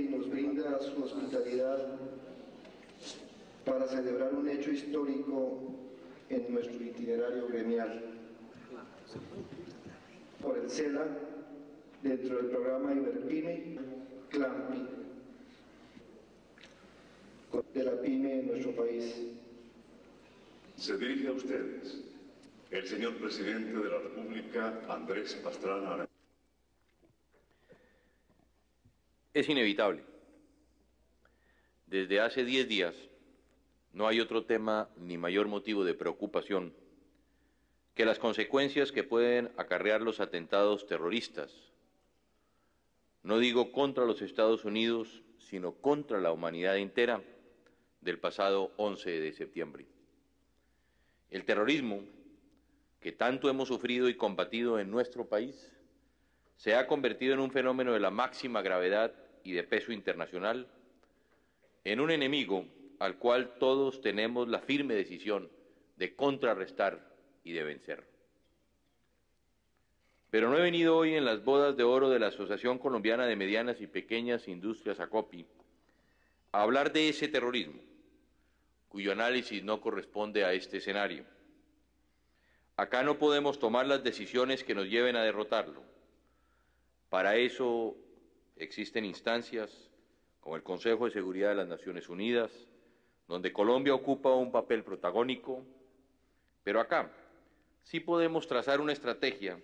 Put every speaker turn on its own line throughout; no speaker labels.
nos brinda su hospitalidad para celebrar un hecho histórico en nuestro itinerario gremial. Por el CELA, dentro del programa Iberpyme, CLAMPI, de la pyme en nuestro país.
Se dirige a ustedes el señor presidente de la República, Andrés Pastrana.
Es inevitable. Desde hace 10 días no hay otro tema ni mayor motivo de preocupación que las consecuencias que pueden acarrear los atentados terroristas, no digo contra los Estados Unidos, sino contra la humanidad entera, del pasado 11 de septiembre. El terrorismo, que tanto hemos sufrido y combatido en nuestro país, se ha convertido en un fenómeno de la máxima gravedad y de peso internacional, en un enemigo al cual todos tenemos la firme decisión de contrarrestar y de vencer. Pero no he venido hoy en las bodas de oro de la Asociación Colombiana de Medianas y Pequeñas Industrias, ACOPI, a hablar de ese terrorismo, cuyo análisis no corresponde a este escenario. Acá no podemos tomar las decisiones que nos lleven a derrotarlo. Para eso existen instancias como el Consejo de Seguridad de las Naciones Unidas, donde Colombia ocupa un papel protagónico, pero acá sí podemos trazar una estrategia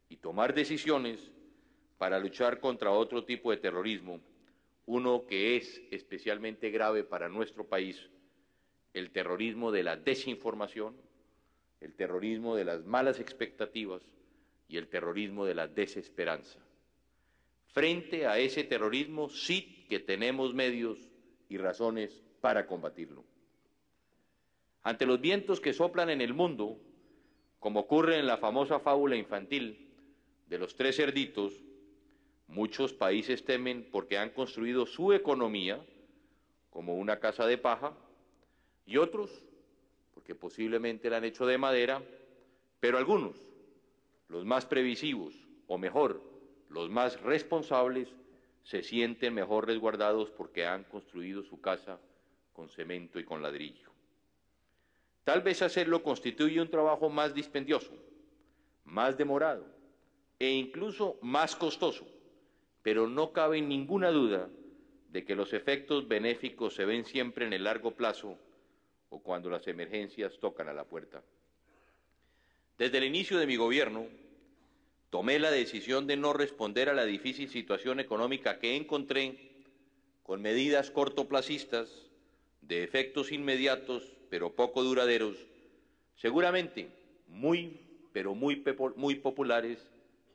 y tomar decisiones para luchar contra otro tipo de terrorismo, uno que es especialmente grave para nuestro país, el terrorismo de la desinformación, el terrorismo de las malas expectativas y el terrorismo de la desesperanza. Frente a ese terrorismo sí que tenemos medios y razones para combatirlo. Ante los vientos que soplan en el mundo, como ocurre en la famosa fábula infantil de los 3 cerditos, muchos países temen porque han construido su economía como una casa de paja, y otros porque posiblemente la han hecho de madera, pero algunos, los más previsivos, o mejor, los más responsables, se sienten mejor resguardados porque han construido su casa con cemento y con ladrillo. Tal vez hacerlo constituye un trabajo más dispendioso, más demorado e incluso más costoso, pero no cabe ninguna duda de que los efectos benéficos se ven siempre en el largo plazo o cuando las emergencias tocan a la puerta. Desde el inicio de mi gobierno, tomé la decisión de no responder a la difícil situación económica que encontré con medidas cortoplacistas de efectos inmediatos pero poco duraderos, seguramente muy populares,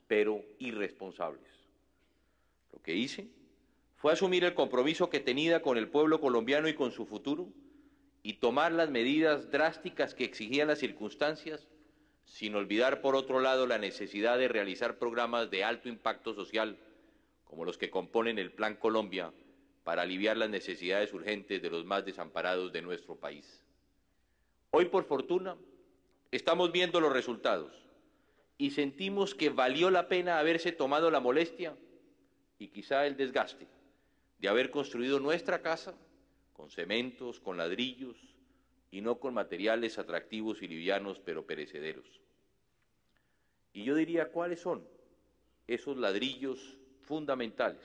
pero irresponsables. Lo que hice fue asumir el compromiso que tenía con el pueblo colombiano y con su futuro y tomar las medidas drásticas que exigían las circunstancias, sin olvidar por otro lado la necesidad de realizar programas de alto impacto social, como los que componen el Plan Colombia, para aliviar las necesidades urgentes de los más desamparados de nuestro país. Hoy, por fortuna, estamos viendo los resultados y sentimos que valió la pena haberse tomado la molestia y quizá el desgaste de haber construido nuestra casa con cementos, con ladrillos y no con materiales atractivos y livianos pero perecederos. Y yo diría, ¿cuáles son esos ladrillos fundamentales?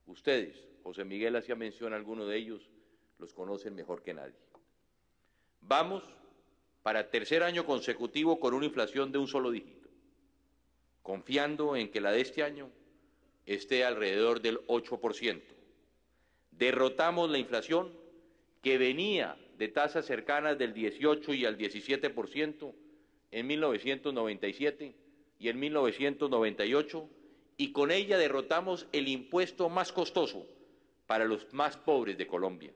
Ustedes, José Miguel hacía mención a alguno de ellos, los conocen mejor que nadie. Vamos para 3er año consecutivo con una inflación de un solo dígito, confiando en que la de este año esté alrededor del 8%. Derrotamos la inflación que venía de tasas cercanas del 18 y al 17% en 1997 y en 1998, y con ella derrotamos el impuesto más costoso para los más pobres de Colombia.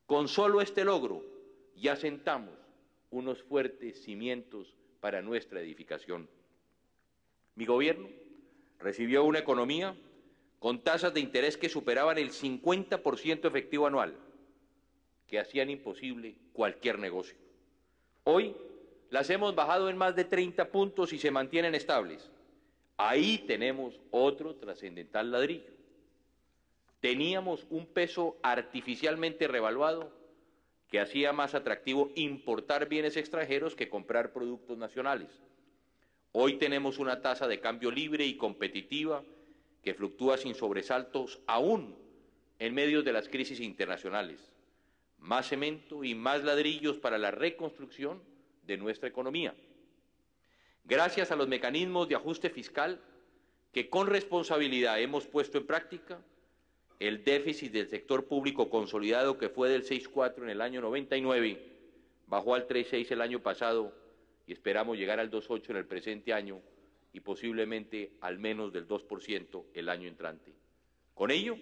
Con solo este logro ya sentamos unos fuertes cimientos para nuestra edificación. Mi gobierno recibió una economía con tasas de interés que superaban el 50% efectivo anual, que hacían imposible cualquier negocio. Hoy las hemos bajado en más de 30 puntos y se mantienen estables. Ahí tenemos otro trascendental ladrillo. Teníamos un peso artificialmente revaluado que hacía más atractivo importar bienes extranjeros que comprar productos nacionales. Hoy tenemos una tasa de cambio libre y competitiva que fluctúa sin sobresaltos aún en medio de las crisis internacionales. Más cemento y más ladrillos para la reconstrucción de nuestra economía. Gracias a los mecanismos de ajuste fiscal que con responsabilidad hemos puesto en práctica, el déficit del sector público consolidado, que fue del 6,4 en el año 99, bajó al 3,6 el año pasado y esperamos llegar al 2,8 en el presente año y posiblemente al menos del 2% el año entrante. Con ello,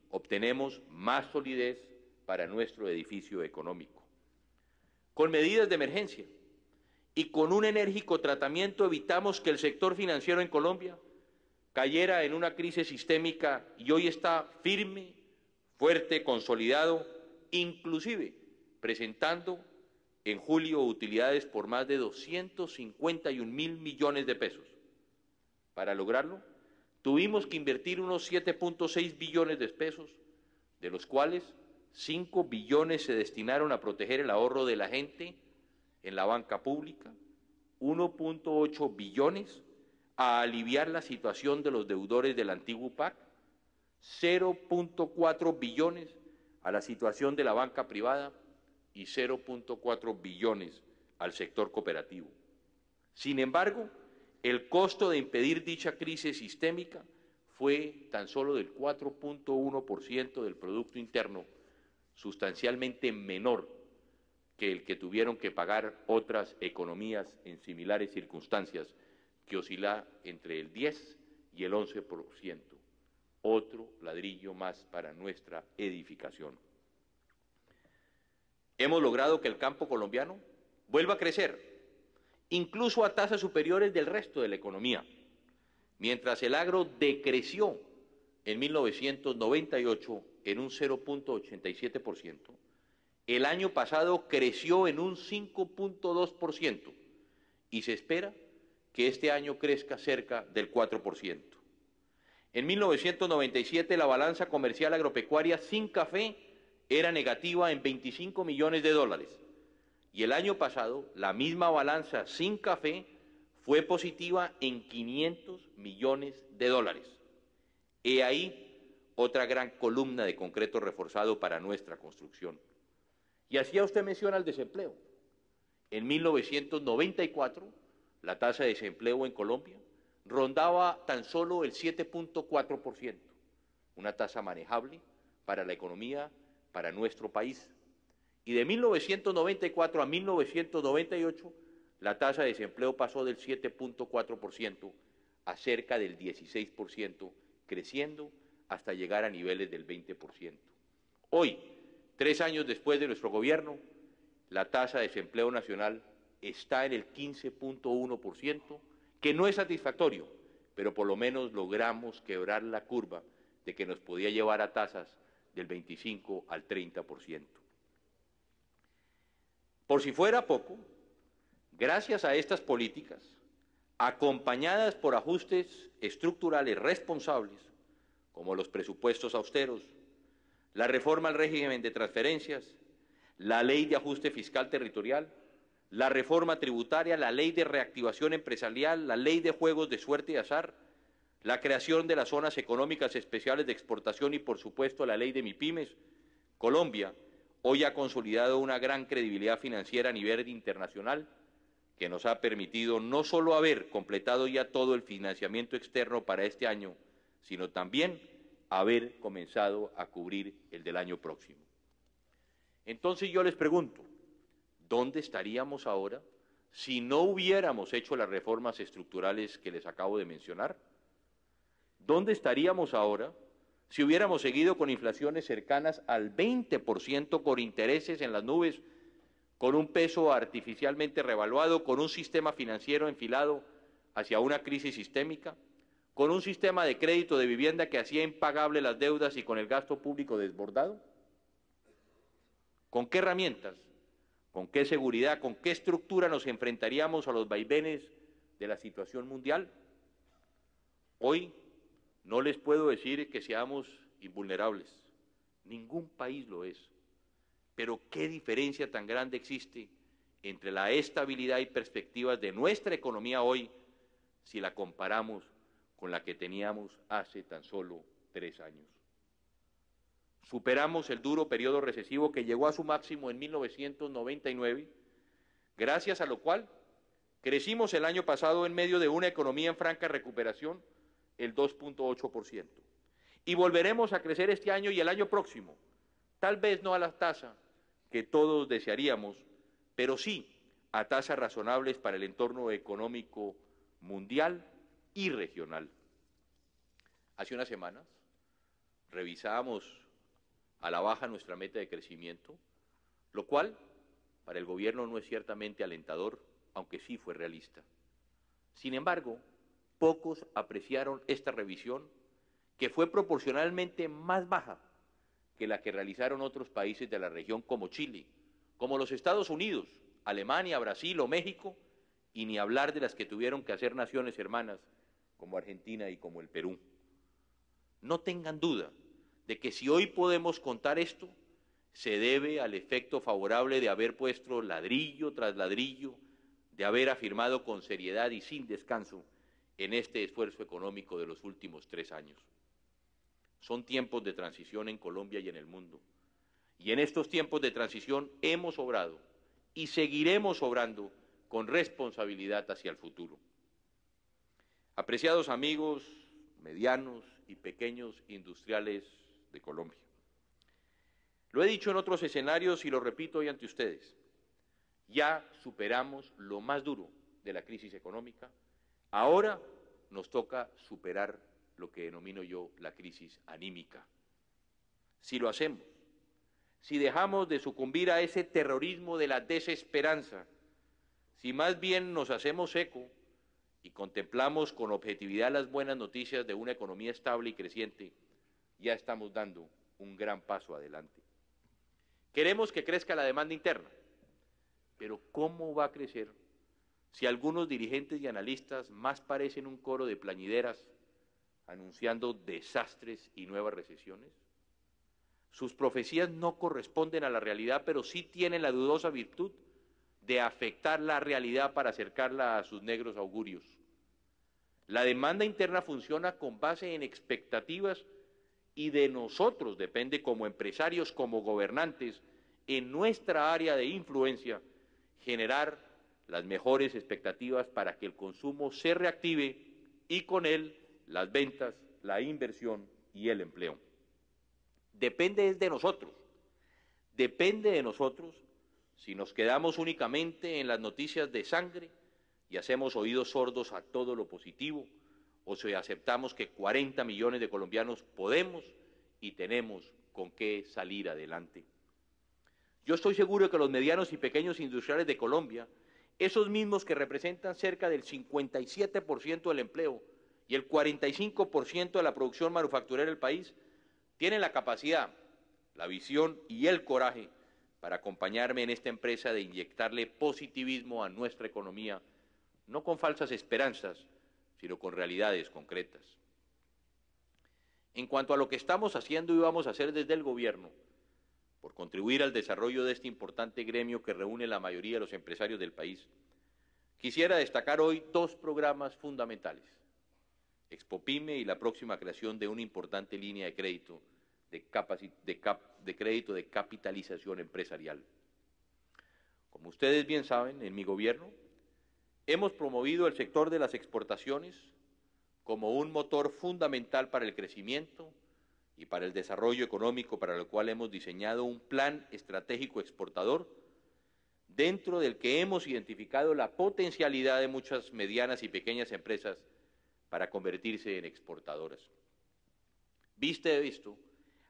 obtenemos más solidez para nuestro edificio económico. Con medidas de emergencia y con un enérgico tratamiento evitamos que el sector financiero en Colombia cayera en una crisis sistémica y hoy está firme, fuerte, consolidado, inclusive presentando en julio utilidades por más de 251.000 millones de pesos. Para lograrlo, tuvimos que invertir unos 7,6 billones de pesos, de los cuales 5 billones se destinaron a proteger el ahorro de la gente en la banca pública, 1,8 billones a aliviar la situación de los deudores del antiguo PAC, 0,4 billones a la situación de la banca privada y 0,4 billones al sector cooperativo. Sin embargo, el costo de impedir dicha crisis sistémica fue tan solo del 4,1% del Producto Interno, sustancialmente menor que el que tuvieron que pagar otras economías en similares circunstancias, que oscila entre el 10 y el 11%, otro ladrillo más para nuestra edificación. Hemos logrado que el campo colombiano vuelva a crecer, incluso a tasas superiores del resto de la economía. Mientras el agro decreció en 1998 en un 0,87%, el año pasado creció en un 5,2% y se espera que este año crezca cerca del 4%. En 1997 la balanza comercial agropecuaria sin café era negativa en 25 millones de dólares y el año pasado la misma balanza sin café fue positiva en 500 millones de dólares. He ahí otra gran columna de concreto reforzado para nuestra construcción. Y hacía usted mención al desempleo. En 1994 la tasa de desempleo en Colombia rondaba tan solo el 7,4%, una tasa manejable para la economía, para nuestro país. Y de 1994 a 1998, la tasa de desempleo pasó del 7,4% a cerca del 16%, creciendo hasta llegar a niveles del 20%. Hoy, 3 años después de nuestro gobierno, la tasa de desempleo nacional está en el 15,1%, que no es satisfactorio, pero por lo menos logramos quebrar la curva de que nos podía llevar a tasas del 25 al 30%. Por si fuera poco, gracias a estas políticas, acompañadas por ajustes estructurales responsables, como los presupuestos austeros, la reforma al régimen de transferencias, la ley de ajuste fiscal territorial, la reforma tributaria, la ley de reactivación empresarial, la ley de juegos de suerte y azar, la creación de las zonas económicas especiales de exportación y, por supuesto, la ley de MIPYMES, Colombia hoy ha consolidado una gran credibilidad financiera a nivel internacional que nos ha permitido no solo haber completado ya todo el financiamiento externo para este año, sino también haber comenzado a cubrir el del año próximo. Entonces yo les pregunto, ¿dónde estaríamos ahora si no hubiéramos hecho las reformas estructurales que les acabo de mencionar? ¿Dónde estaríamos ahora si hubiéramos seguido con inflaciones cercanas al 20%, con intereses en las nubes, con un peso artificialmente revaluado, con un sistema financiero enfilado hacia una crisis sistémica, con un sistema de crédito de vivienda que hacía impagable las deudas y con el gasto público desbordado? ¿Con qué herramientas, con qué seguridad, con qué estructura nos enfrentaríamos a los vaivenes de la situación mundial? Hoy no les puedo decir que seamos invulnerables. Ningún país lo es. Pero qué diferencia tan grande existe entre la estabilidad y perspectivas de nuestra economía hoy si la comparamos con la que teníamos hace tan solo 3 años. Superamos el duro periodo recesivo que llegó a su máximo en 1999, gracias a lo cual crecimos el año pasado en medio de una economía en franca recuperación el 2.8%. Y volveremos a crecer este año y el año próximo, tal vez no a la tasa que todos desearíamos, pero sí a tasas razonables para el entorno económico mundial y regional. Hace unas semanas revisábamos a la baja nuestra meta de crecimiento, lo cual para el gobierno no es ciertamente alentador, aunque sí fue realista. Sin embargo, pocos apreciaron esta revisión, que fue proporcionalmente más baja que la que realizaron otros países de la región como Chile, como los Estados Unidos, Alemania, Brasil o México, y ni hablar de las que tuvieron que hacer naciones hermanas como Argentina y como el Perú. No tengan duda de que si hoy podemos contar esto, se debe al efecto favorable de haber puesto ladrillo tras ladrillo, de haber afirmado con seriedad y sin descanso en este esfuerzo económico de los últimos 3 años. Son tiempos de transición en Colombia y en el mundo. Y en estos tiempos de transición hemos obrado y seguiremos obrando con responsabilidad hacia el futuro. Apreciados amigos, medianos y pequeños industriales de Colombia, lo he dicho en otros escenarios y lo repito hoy ante ustedes, ya superamos lo más duro de la crisis económica, ahora nos toca superar lo que denomino yo la crisis anímica. Si lo hacemos, si dejamos de sucumbir a ese terrorismo de la desesperanza, si más bien nos hacemos eco y contemplamos con objetividad las buenas noticias de una economía estable y creciente, ya estamos dando un gran paso adelante. Queremos que crezca la demanda interna, pero ¿cómo va a crecer si algunos dirigentes y analistas más parecen un coro de plañideras anunciando desastres y nuevas recesiones? Sus profecías no corresponden a la realidad, pero sí tienen la dudosa virtud de afectar la realidad para acercarla a sus negros augurios. La demanda interna funciona con base en expectativas y de nosotros depende como empresarios, como gobernantes, en nuestra área de influencia, generar las mejores expectativas para que el consumo se reactive y con él las ventas, la inversión y el empleo. Depende de nosotros si nos quedamos únicamente en las noticias de sangre y hacemos oídos sordos a todo lo positivo, o si aceptamos que 40 millones de colombianos podemos y tenemos con qué salir adelante. Yo estoy seguro de que los medianos y pequeños industriales de Colombia, esos mismos que representan cerca del 57% del empleo y el 45% de la producción manufacturera del país, tienen la capacidad, la visión y el coraje para acompañarme en esta empresa de inyectarle positivismo a nuestra economía, no con falsas esperanzas, sino con realidades concretas. En cuanto a lo que estamos haciendo y vamos a hacer desde el gobierno, por contribuir al desarrollo de este importante gremio que reúne la mayoría de los empresarios del país, quisiera destacar hoy 2 programas fundamentales: Expopyme y la próxima creación de una importante línea de crédito de capitalización empresarial. Como ustedes bien saben, en mi gobierno hemos promovido el sector de las exportaciones como un motor fundamental para el crecimiento y para el desarrollo económico, para lo cual hemos diseñado un plan estratégico exportador, dentro del que hemos identificado la potencialidad de muchas medianas y pequeñas empresas para convertirse en exportadoras. Visto esto,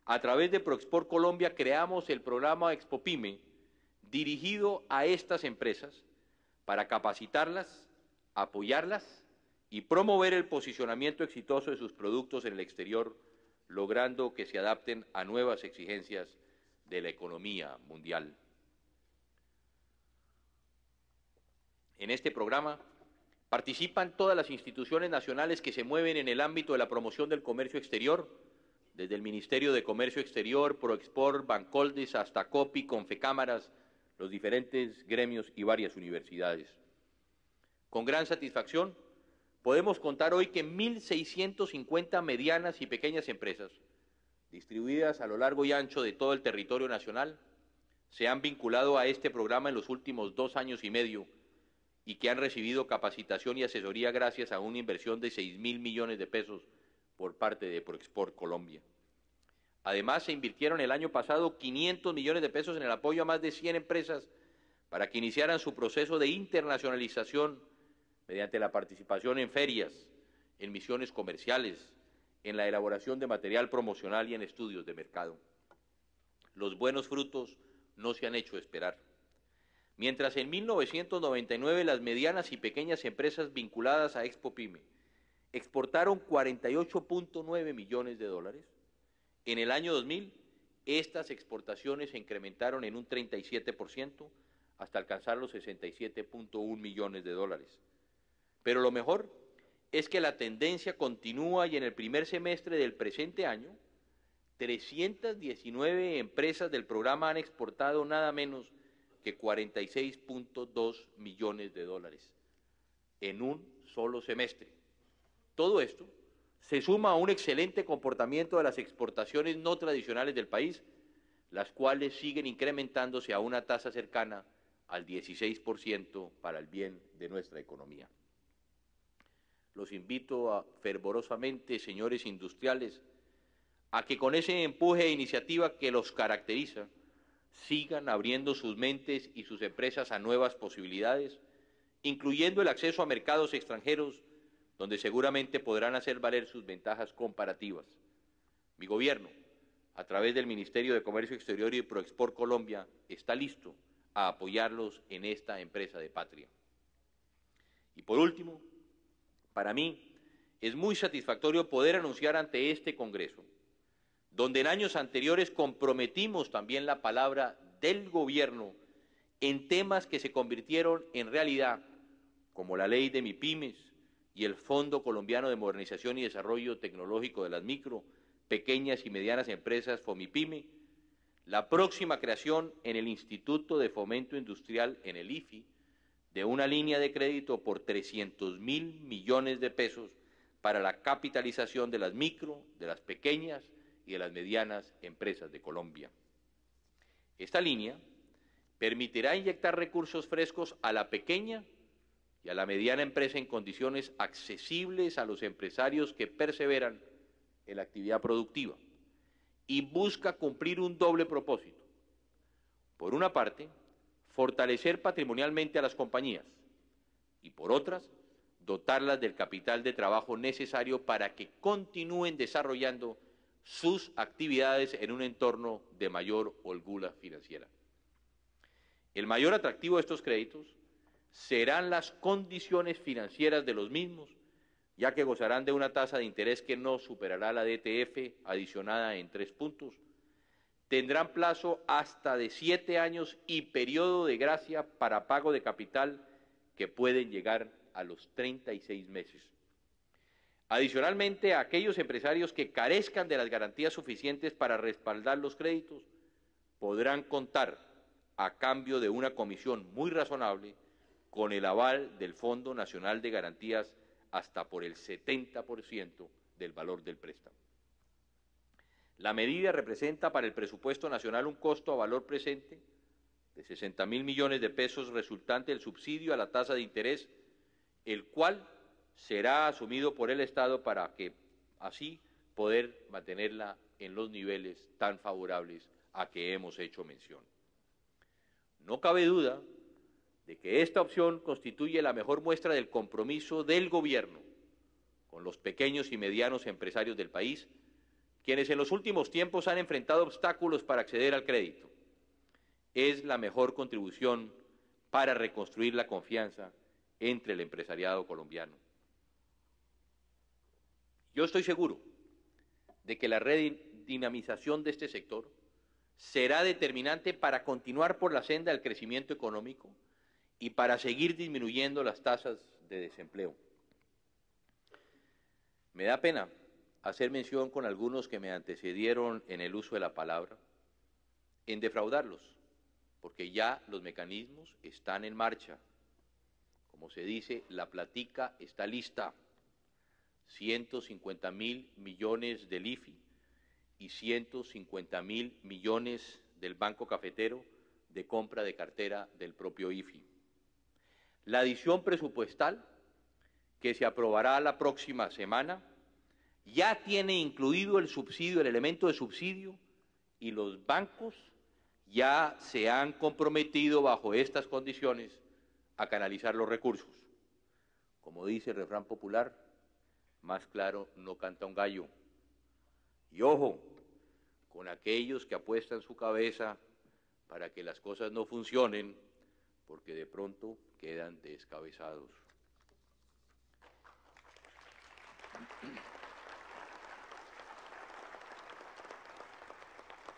a través de Proexport Colombia creamos el programa Expopyme, dirigido a estas empresas para capacitarlas, apoyarlas y promover el posicionamiento exitoso de sus productos en el exterior, logrando que se adapten a nuevas exigencias de la economía mundial. En este programa participan todas las instituciones nacionales que se mueven en el ámbito de la promoción del comercio exterior, desde el Ministerio de Comercio Exterior, Proexport, Bancoldes, hasta COPI, Confecámaras, los diferentes gremios y varias universidades. Con gran satisfacción, podemos contar hoy que 1.650 medianas y pequeñas empresas, distribuidas a lo largo y ancho de todo el territorio nacional, se han vinculado a este programa en los últimos 2 años y medio y que han recibido capacitación y asesoría gracias a una inversión de 6.000 millones de pesos por parte de Proexport Colombia. Además, se invirtieron el año pasado 500 millones de pesos en el apoyo a más de 100 empresas para que iniciaran su proceso de internacionalización mediante la participación en ferias, en misiones comerciales, en la elaboración de material promocional y en estudios de mercado. Los buenos frutos no se han hecho esperar. Mientras en 1999 las medianas y pequeñas empresas vinculadas a Expopyme exportaron 48.9 millones de dólares, en el año 2000 estas exportaciones se incrementaron en un 37% hasta alcanzar los 67.1 millones de dólares. Pero lo mejor es que la tendencia continúa y en el primer semestre del presente año, 319 empresas del programa han exportado nada menos que 46.2 millones de dólares en un solo semestre. Todo esto se suma a un excelente comportamiento de las exportaciones no tradicionales del país, las cuales siguen incrementándose a una tasa cercana al 16% para el bien de nuestra economía. Los invito fervorosamente, señores industriales, a que con ese empuje e iniciativa que los caracteriza, sigan abriendo sus mentes y sus empresas a nuevas posibilidades, incluyendo el acceso a mercados extranjeros, donde seguramente podrán hacer valer sus ventajas comparativas. Mi gobierno, a través del Ministerio de Comercio Exterior y de Proexport Colombia, está listo a apoyarlos en esta empresa de patria. Y por último, para mí es muy satisfactorio poder anunciar ante este Congreso, donde en años anteriores comprometimos también la palabra del gobierno en temas que se convirtieron en realidad, como la ley de MIPYMES y el Fondo Colombiano de Modernización y Desarrollo Tecnológico de las Micro, Pequeñas y Medianas Empresas, FOMIPYME, la próxima creación en el Instituto de Fomento Industrial, en el IFI, de una línea de crédito por 300.000 millones de pesos para la capitalización de las micro, de las pequeñas y de las medianas empresas de Colombia. Esta línea permitirá inyectar recursos frescos a la pequeña y a la mediana empresa en condiciones accesibles a los empresarios que perseveran en la actividad productiva y busca cumplir un doble propósito. Por una parte, fortalecer patrimonialmente a las compañías y por otras, dotarlas del capital de trabajo necesario para que continúen desarrollando sus actividades en un entorno de mayor holgura financiera. El mayor atractivo de estos créditos serán las condiciones financieras de los mismos, ya que gozarán de una tasa de interés que no superará la DTF adicionada en 3 puntos, tendrán plazo hasta de 7 años y periodo de gracia para pago de capital que pueden llegar a los 36 meses. Adicionalmente, a aquellos empresarios que carezcan de las garantías suficientes para respaldar los créditos, podrán contar, a cambio de una comisión muy razonable, con el aval del Fondo Nacional de Garantías hasta por el 70% del valor del préstamo. La medida representa para el presupuesto nacional un costo a valor presente de 60.000 millones de pesos resultante del subsidio a la tasa de interés, el cual será asumido por el Estado para que así poder mantenerla en los niveles tan favorables a que hemos hecho mención. No cabe duda de que esta opción constituye la mejor muestra del compromiso del gobierno con los pequeños y medianos empresarios del país, quienes en los últimos tiempos han enfrentado obstáculos para acceder al crédito. Es la mejor contribución para reconstruir la confianza entre el empresariado colombiano. Yo estoy seguro de que la redinamización de este sector será determinante para continuar por la senda del crecimiento económico y para seguir disminuyendo las tasas de desempleo. Me da pena hacer mención con algunos que me antecedieron en el uso de la palabra, en defraudarlos, porque ya los mecanismos están en marcha. Como se dice, la platica está lista. 150.000 millones del IFI y 150.000 millones del Banco Cafetero de compra de cartera del propio IFI. La adición presupuestal que se aprobará la próxima semana ya tiene incluido el subsidio, el elemento de subsidio, y los bancos ya se han comprometido bajo estas condiciones a canalizar los recursos. Como dice el refrán popular, más claro no canta un gallo. Y ojo con aquellos que apuestan su cabeza para que las cosas no funcionen, porque de pronto quedan descabezados.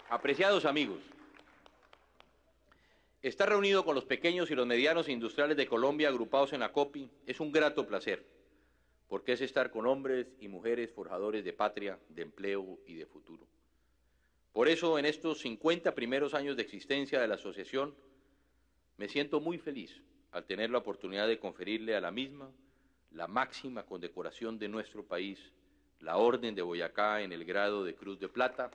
Apreciados amigos, estar reunido con los pequeños y los medianos industriales de Colombia agrupados en la COPI es un grato placer, porque es estar con hombres y mujeres forjadores de patria, de empleo y de futuro. Por eso, en estos 50 primeros años de existencia de la asociación, me siento muy feliz al tener la oportunidad de conferirle a la misma la máxima condecoración de nuestro país, la Orden de Boyacá en el grado de Cruz de Plata,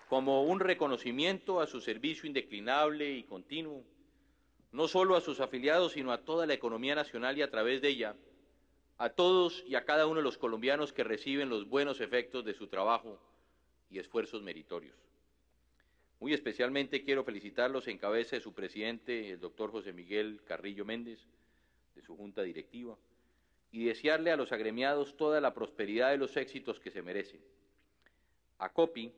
como un reconocimiento a su servicio indeclinable y continuo, no solo a sus afiliados, sino a toda la economía nacional y a través de ella, a todos y a cada uno de los colombianos que reciben los buenos efectos de su trabajo y esfuerzos meritorios. Muy especialmente quiero felicitarlos en cabeza de su presidente, el doctor José Miguel Carrillo Méndez, de su junta directiva, y desearle a los agremiados toda la prosperidad y los éxitos que se merecen. ACOPI,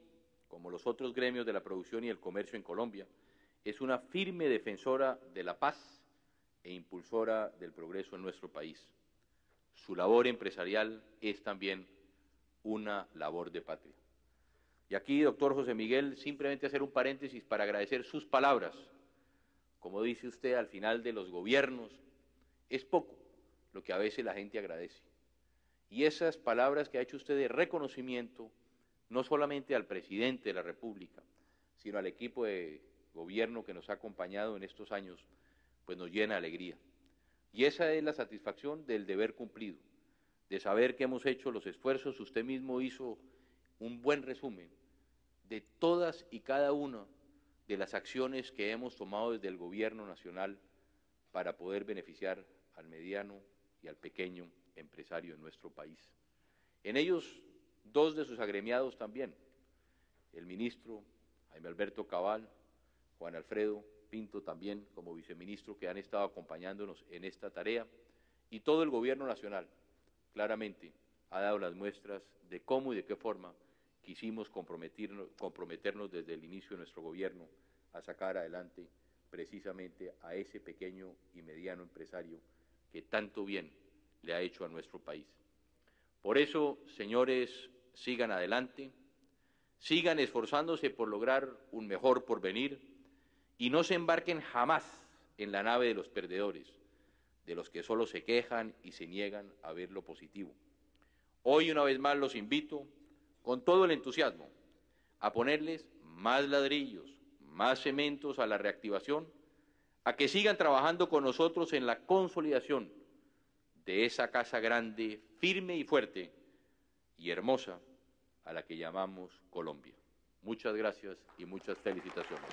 como los otros gremios de la producción y el comercio en Colombia, es una firme defensora de la paz e impulsora del progreso en nuestro país. Su labor empresarial es también una labor de patria. Y aquí, doctor José Miguel, simplemente hacer un paréntesis para agradecer sus palabras. Como dice usted, al final de los gobiernos, es poco lo que a veces la gente agradece. Y esas palabras que ha hecho usted de reconocimiento, no solamente al presidente de la República, sino al equipo de gobierno que nos ha acompañado en estos años, pues nos llena de alegría. Y esa es la satisfacción del deber cumplido, de saber que hemos hecho los esfuerzos. Usted mismo hizo un buen resumen de todas y cada una de las acciones que hemos tomado desde el gobierno nacional para poder beneficiar al mediano y al pequeño empresario en nuestro país. En ellos, dos de sus agremiados también, el ministro Jaime Alberto Cabal, Juan Alfredo Pinto también como viceministro, que han estado acompañándonos en esta tarea, y todo el gobierno nacional claramente ha dado las muestras de cómo y de qué forma quisimos comprometernos desde el inicio de nuestro gobierno a sacar adelante precisamente a ese pequeño y mediano empresario que tanto bien le ha hecho a nuestro país. Por eso, señores, sigan adelante, sigan esforzándose por lograr un mejor porvenir y no se embarquen jamás en la nave de los perdedores, de los que solo se quejan y se niegan a ver lo positivo. Hoy, una vez más, los invito, con todo el entusiasmo, a ponerles más ladrillos, más cementos a la reactivación, a que sigan trabajando con nosotros en la consolidación de esa casa grande, firme y fuerte y hermosa a la que llamamos Colombia. Muchas gracias y muchas felicitaciones.